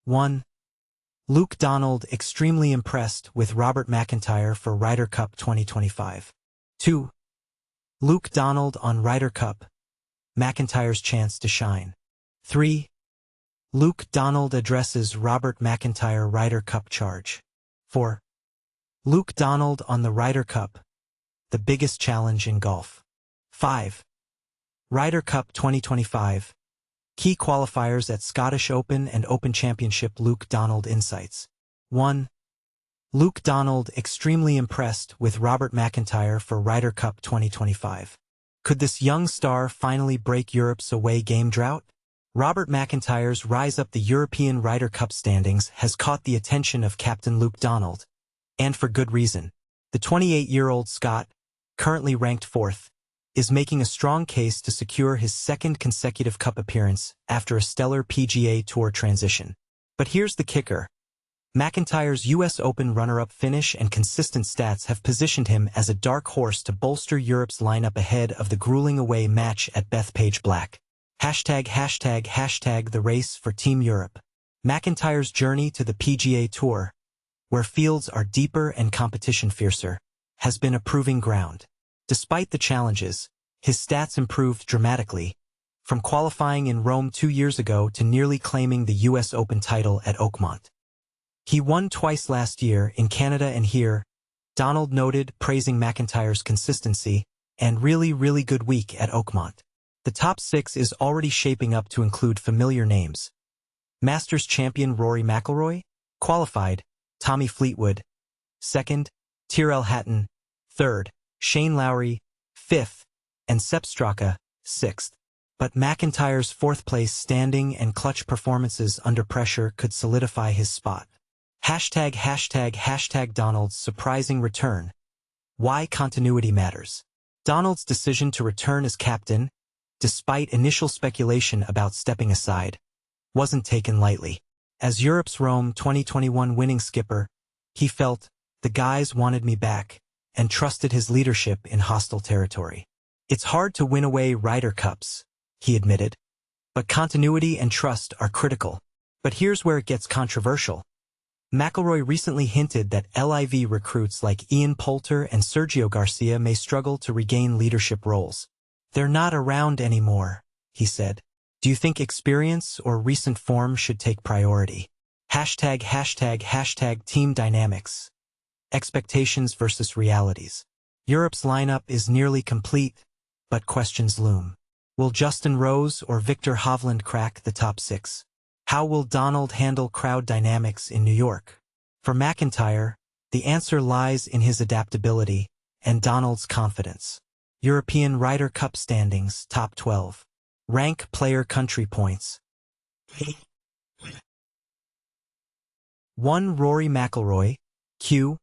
1. Luke Donald extremely impressed with Robert MacIntyre for Ryder Cup 2025. 2. Luke Donald on Ryder Cup, MacIntyre's chance to shine. 3. Luke Donald addresses Robert MacIntyre Ryder Cup charge. 4. Luke Donald on the Ryder Cup, the biggest challenge in golf. 5. Ryder Cup 2025, key qualifiers at Scottish Open and Open Championship. Luke Donald insights. 1. Luke Donald extremely impressed with Robert MacIntyre for Ryder Cup 2025. Could this young star finally break Europe's away game drought? Robert MacIntyre's rise up the European Ryder Cup standings has caught the attention of Captain Luke Donald, and for good reason. The 28-year-old Scot, currently ranked 4th, is making a strong case to secure his second consecutive Cup appearance after a stellar PGA Tour transition. But here's the kicker. MacIntyre's US Open runner-up finish and consistent stats have positioned him as a dark horse to bolster Europe's lineup ahead of the grueling away match at Bethpage Black. #### the race for Team Europe. MacIntyre's journey to the PGA Tour, where fields are deeper and competition fiercer, has been a proving ground. Despite the challenges, his stats improved dramatically, from qualifying in Rome 2 years ago to nearly claiming the US Open title at Oakmont. He won twice last year in Canada and here, Donald noted, praising MacIntyre's consistency and really good week at Oakmont. The top 6 is already shaping up to include familiar names. Masters champion Rory McIlroy, qualified, Tommy Fleetwood, 2nd, Tyrrell Hatton, 3rd, Shane Lowry, 5th, and Sepp Straka, 6th. But MacIntyre's 4th place standing and clutch performances under pressure could solidify his spot. ### Donald's surprising return. Why continuity matters. Donald's decision to return as captain, despite initial speculation about stepping aside, wasn't taken lightly. As Europe's Rome 2021 winning skipper, he felt, "The guys wanted me back," and trusted his leadership in hostile territory. "It's hard to win away Ryder Cups," he admitted, "but continuity and trust are critical." But here's where it gets controversial. McIlroy recently hinted that LIV recruits like Ian Poulter and Sergio Garcia may struggle to regain leadership roles. "They're not around anymore," he said. "Do you think experience or recent form should take priority?" ### Team dynamics. Expectations versus realities. Europe's lineup is nearly complete, but questions loom. Will Justin Rose or Victor Hovland crack the top 6? How will Donald handle crowd dynamics in New York? For MacIntyre, the answer lies in his adaptability and Donald's confidence. European Ryder Cup standings, top 12. Rank player country points. 1. Rory McIlroy, Q,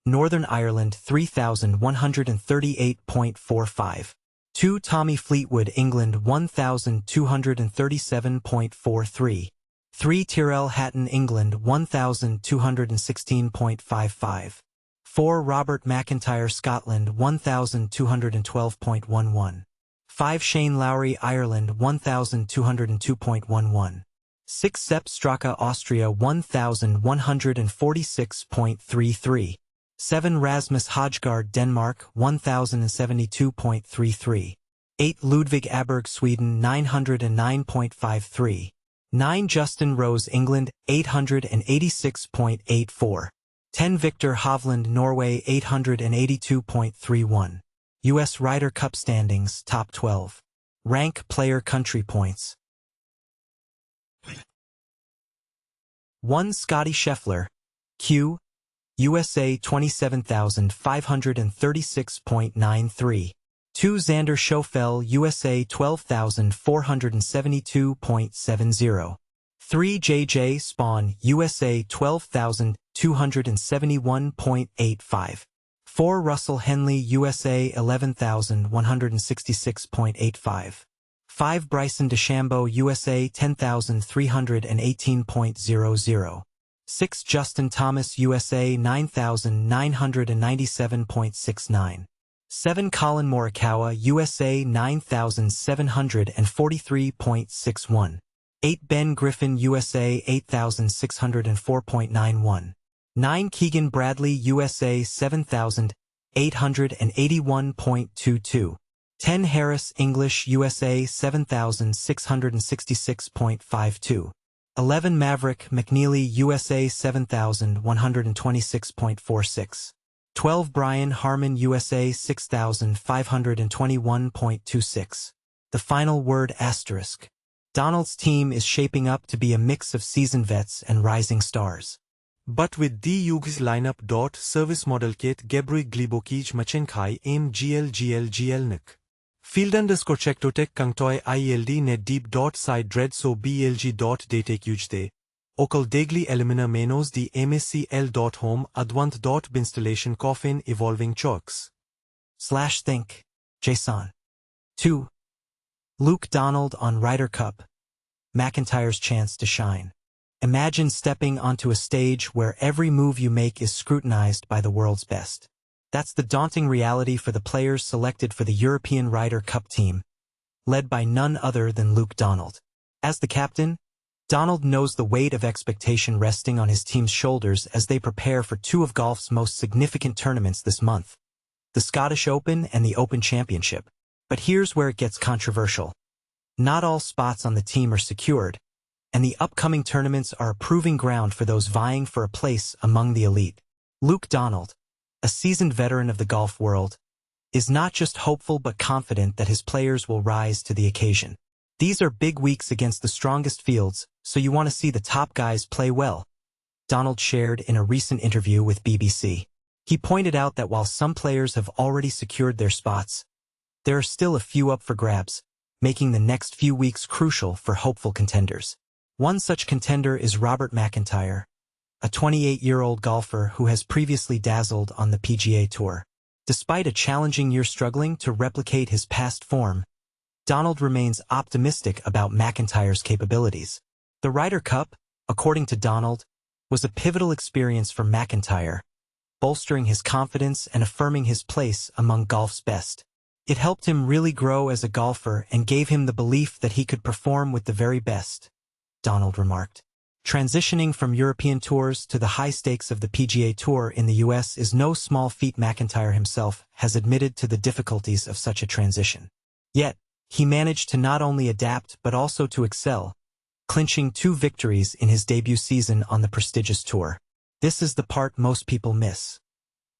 Northern Ireland 3138.45. 2. Tommy Fleetwood, England 1237.43. 3. Tyrrell Hatton, England 1216.55. 4. Robert MacIntyre, Scotland 1212.11. 5. Shane Lowry, Ireland 1202.11. 6. Sepp Straka, Austria 1146.33. 7. Rasmus Højgaard, Denmark 1072.33. 8. Ludvig Aberg, Sweden 909.53. 9. Justin Rose, England 886.84. 10. Victor Hovland, Norway 882.31. US Ryder Cup standings, top 12. Rank player country points. 1. Scottie Scheffler, Q, USA 27,536.93. 2. Xander Schauffele, USA 12,472.70. 3. J.J. Spawn, USA 12,271.85. 4. Russell Henley, USA 11,166.85. 5. Bryson DeChambeau, USA 10,318.00. 6. Justin Thomas, USA 9,997.69. 7. Colin Morikawa, USA 9,743.61. 8 Ben Griffin USA 8604.91. 9 Keegan Bradley USA 7881.22. 10 Harris English USA 7666.52. 11 Maverick McNeely USA 7126.46. 12 Brian Harmon USA 6521.26. The final word asterisk. Donald's team is shaping up to be a mix of seasoned vets and rising stars. But with the UG's lineup. Service model kit Gebruik Glibokij Machinkai M GL Field _checktotek kangtoy IELD net deep. Side dread so BLG. Datekujde. Okal degli elimina menos the MSCL. Home adwant. Binstallation coffin evolving chokes. /think. Jason. 2. Luke Donald on Ryder Cup. MacIntyre's chance to shine. Imagine stepping onto a stage where every move you make is scrutinized by the world's best. That's the daunting reality for the players selected for the European Ryder Cup team, led by none other than Luke Donald. As the captain, Donald knows the weight of expectation resting on his team's shoulders as they prepare for two of golf's most significant tournaments this month, the Scottish Open and the Open Championship. But here's where it gets controversial. Not all spots on the team are secured, and the upcoming tournaments are a proving ground for those vying for a place among the elite. Luke Donald, a seasoned veteran of the golf world, is not just hopeful but confident that his players will rise to the occasion. These are big weeks against the strongest fields, so you want to see the top guys play well, Donald shared in a recent interview with BBC. He pointed out that while some players have already secured their spots, there are still a few up for grabs, making the next few weeks crucial for hopeful contenders. One such contender is Robert MacIntyre, a 28-year-old golfer who has previously dazzled on the PGA Tour. Despite a challenging year struggling to replicate his past form, Donald remains optimistic about MacIntyre's capabilities. The Ryder Cup, according to Donald, was a pivotal experience for MacIntyre, bolstering his confidence and affirming his place among golf's best. It helped him really grow as a golfer and gave him the belief that he could perform with the very best, Donald remarked. Transitioning from European tours to the high stakes of the PGA Tour in the US is no small feat. MacIntyre himself has admitted to the difficulties of such a transition. Yet, he managed to not only adapt but also to excel, clinching 2 victories in his debut season on the prestigious tour. This is the part most people miss.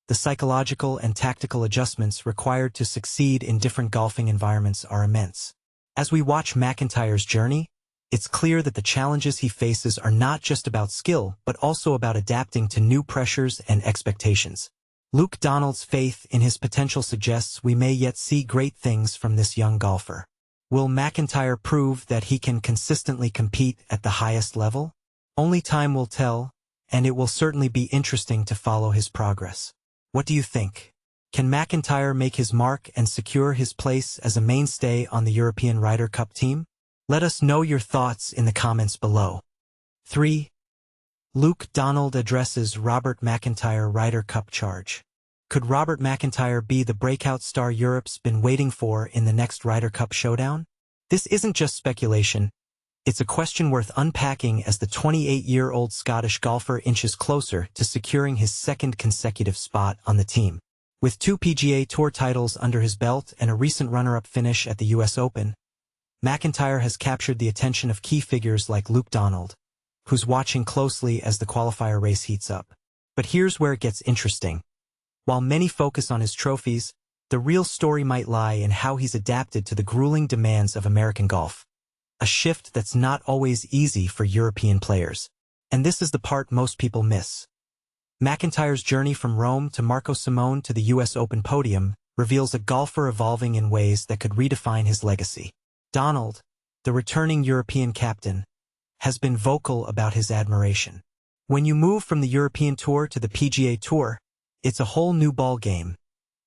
The psychological and tactical adjustments required to succeed in different golfing environments are immense. As we watch MacIntyre's journey, it's clear that the challenges he faces are not just about skill, but also about adapting to new pressures and expectations. Luke Donald's faith in his potential suggests we may yet see great things from this young golfer. Will MacIntyre prove that he can consistently compete at the highest level? Only time will tell, and it will certainly be interesting to follow his progress. What do you think? Can MacIntyre make his mark and secure his place as a mainstay on the European Ryder Cup team? Let us know your thoughts in the comments below. 3. Luke Donald addresses Robert MacIntyre Ryder Cup charge. Could Robert MacIntyre be the breakout star Europe's been waiting for in the next Ryder Cup showdown? This isn't just speculation. It's a question worth unpacking as the 28-year-old Scottish golfer inches closer to securing his second consecutive spot on the team. With 2 PGA Tour titles under his belt and a recent runner-up finish at the US Open, MacIntyre has captured the attention of key figures like Luke Donald, who's watching closely as the qualifier race heats up. But here's where it gets interesting. While many focus on his trophies, the real story might lie in how he's adapted to the grueling demands of American golf. A shift that's not always easy for European players. And this is the part most people miss. MacIntyre's journey from Rome to Marco Simone to the US Open podium reveals a golfer evolving in ways that could redefine his legacy. Donald, the returning European captain, has been vocal about his admiration. When you move from the European Tour to the PGA Tour, it's a whole new ballgame,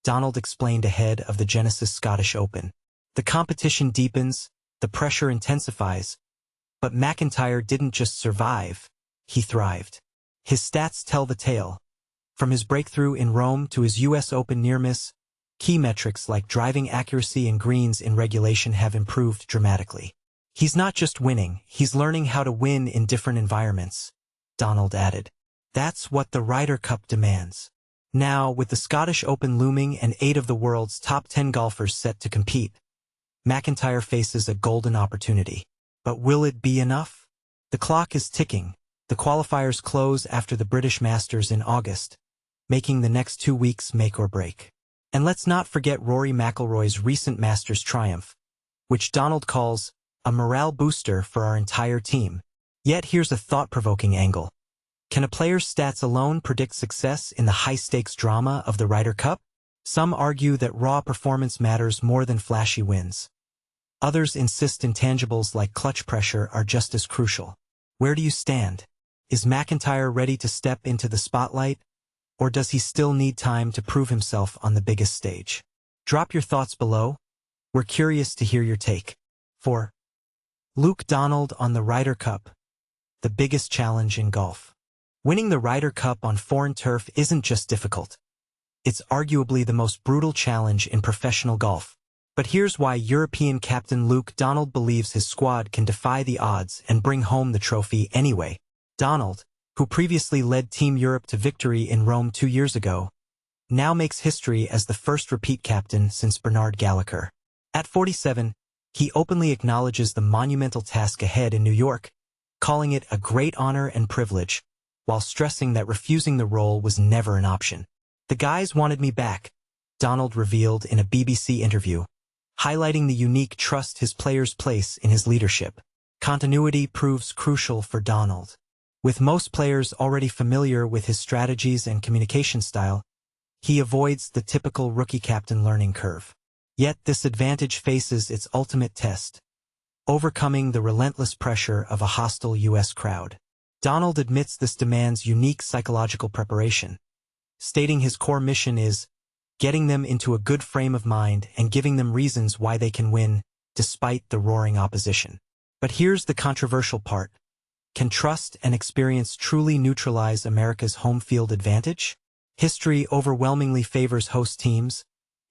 Donald explained ahead of the Genesis Scottish Open. The competition deepens, the pressure intensifies, but MacIntyre didn't just survive, he thrived. His stats tell the tale. From his breakthrough in Rome to his US Open near-miss, key metrics like driving accuracy and greens in regulation have improved dramatically. He's not just winning, he's learning how to win in different environments, Donald added. That's what the Ryder Cup demands. Now, with the Scottish Open looming and 8 of the world's top 10 golfers set to compete, MacIntyre faces a golden opportunity. But will it be enough? The clock is ticking. The qualifiers close after the British Masters in August, making the next 2 weeks make or break. And let's not forget Rory McIlroy's recent Masters triumph, which Donald calls a morale booster for our entire team. Yet here's a thought-provoking angle. Can a player's stats alone predict success in the high-stakes drama of the Ryder Cup? Some argue that raw performance matters more than flashy wins. Others insist intangibles like clutch pressure are just as crucial. Where do you stand? Is MacIntyre ready to step into the spotlight, or does he still need time to prove himself on the biggest stage? Drop your thoughts below. We're curious to hear your take. 4. Luke Donald on the Ryder Cup, the biggest challenge in golf. Winning the Ryder Cup on foreign turf isn't just difficult. It's arguably the most brutal challenge in professional golf. But here's why European captain Luke Donald believes his squad can defy the odds and bring home the trophy anyway. Donald, who previously led Team Europe to victory in Rome 2 years ago, now makes history as the first repeat captain since Bernard Gallagher. At 47, he openly acknowledges the monumental task ahead in New York, calling it a great honor and privilege, while stressing that refusing the role was never an option. "The guys wanted me back," Donald revealed in a BBC interview, highlighting the unique trust his players place in his leadership. Continuity proves crucial for Donald. With most players already familiar with his strategies and communication style, he avoids the typical rookie captain learning curve. Yet this advantage faces its ultimate test, overcoming the relentless pressure of a hostile U.S. crowd. Donald admits this demands unique psychological preparation, stating his core mission is getting them into a good frame of mind and giving them reasons why they can win, despite the roaring opposition. But here's the controversial part. Can trust and experience truly neutralize America's home field advantage? History overwhelmingly favors host teams,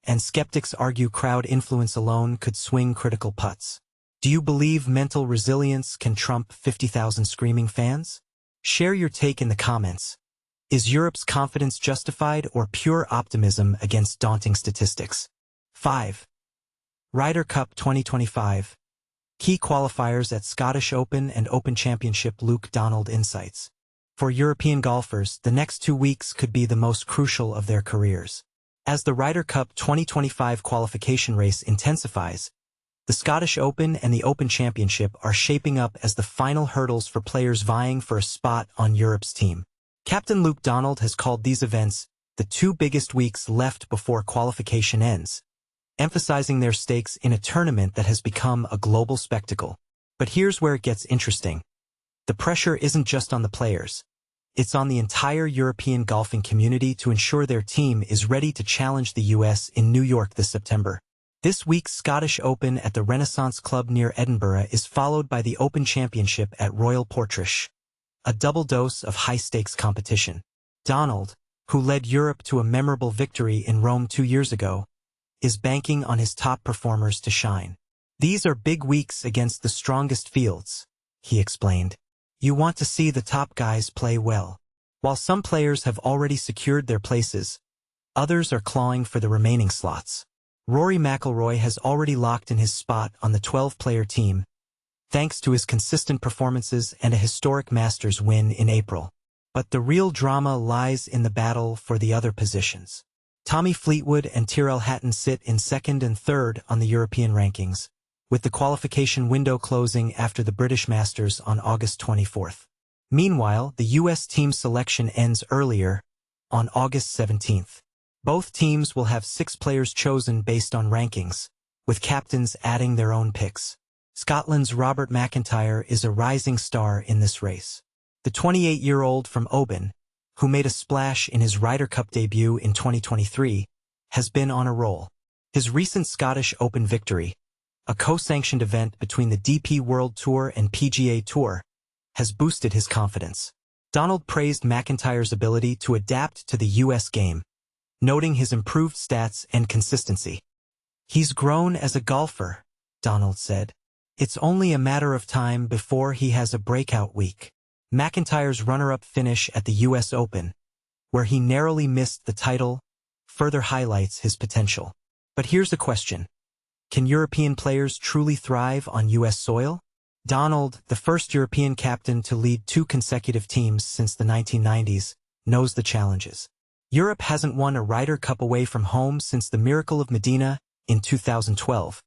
and skeptics argue crowd influence alone could swing critical putts. Do you believe mental resilience can trump 50,000 screaming fans? Share your take in the comments. Is Europe's confidence justified or pure optimism against daunting statistics? 5. Ryder Cup 2025. Key qualifiers at Scottish Open and Open Championship. Luke Donald insights. For European golfers, the next 2 weeks could be the most crucial of their careers. As the Ryder Cup 2025 qualification race intensifies, the Scottish Open and the Open Championship are shaping up as the final hurdles for players vying for a spot on Europe's team. Captain Luke Donald has called these events the 2 biggest weeks left before qualification ends, emphasizing their stakes in a tournament that has become a global spectacle. But here's where it gets interesting. The pressure isn't just on the players. It's on the entire European golfing community to ensure their team is ready to challenge the US in New York this September. This week's Scottish Open at the Renaissance Club near Edinburgh is followed by the Open Championship at Royal Portrush, a double dose of high-stakes competition. Donald, who led Europe to a memorable victory in Rome 2 years ago, is banking on his top performers to shine. "These are big weeks against the strongest fields," he explained. "You want to see the top guys play well. While some players have already secured their places, others are clawing for the remaining slots. Rory McIlroy has already locked in his spot on the 12-player team, thanks to his consistent performances and a historic Masters win in April. But the real drama lies in the battle for the other positions. Tommy Fleetwood and Tyrrell Hatton sit in 2nd and 3rd on the European rankings, with the qualification window closing after the British Masters on August 24th. Meanwhile, the US team selection ends earlier, on August 17th. Both teams will have 6 players chosen based on rankings, with captains adding their own picks. Scotland's Robert MacIntyre is a rising star in this race. The 28-year-old from Oban, who made a splash in his Ryder Cup debut in 2023, has been on a roll. His recent Scottish Open victory, a co-sanctioned event between the DP World Tour and PGA Tour, has boosted his confidence. Donald praised MacIntyre's ability to adapt to the US game, noting his improved stats and consistency. "He's grown as a golfer," Donald said. It's only a matter of time before he has a breakout week. MacIntyre's runner-up finish at the US Open, where he narrowly missed the title, further highlights his potential. But here's the question. Can European players truly thrive on US soil? Donald, the first European captain to lead 2 consecutive teams since the 1990s, knows the challenges. Europe hasn't won a Ryder Cup away from home since the Miracle of Medina in 2012,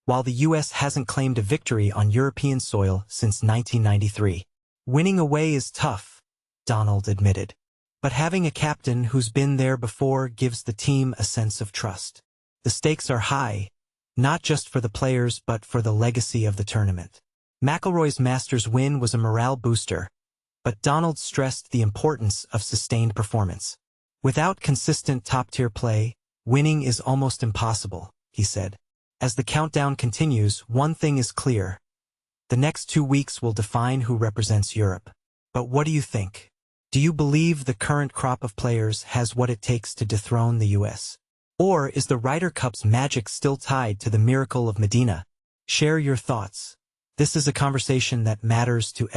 while the US hasn't claimed a victory on European soil since 1993. Winning away is tough, Donald admitted. But having a captain who's been there before gives the team a sense of trust. The stakes are high, not just for the players but for the legacy of the tournament. McIlroy's Masters win was a morale booster, but Donald stressed the importance of sustained performance. Without consistent top-tier play, winning is almost impossible, he said. As the countdown continues, one thing is clear. The next 2 weeks will define who represents Europe. But what do you think? Do you believe the current crop of players has what it takes to dethrone the US? Or is the Ryder Cup's magic still tied to the Miracle of Medina? Share your thoughts. This is a conversation that matters to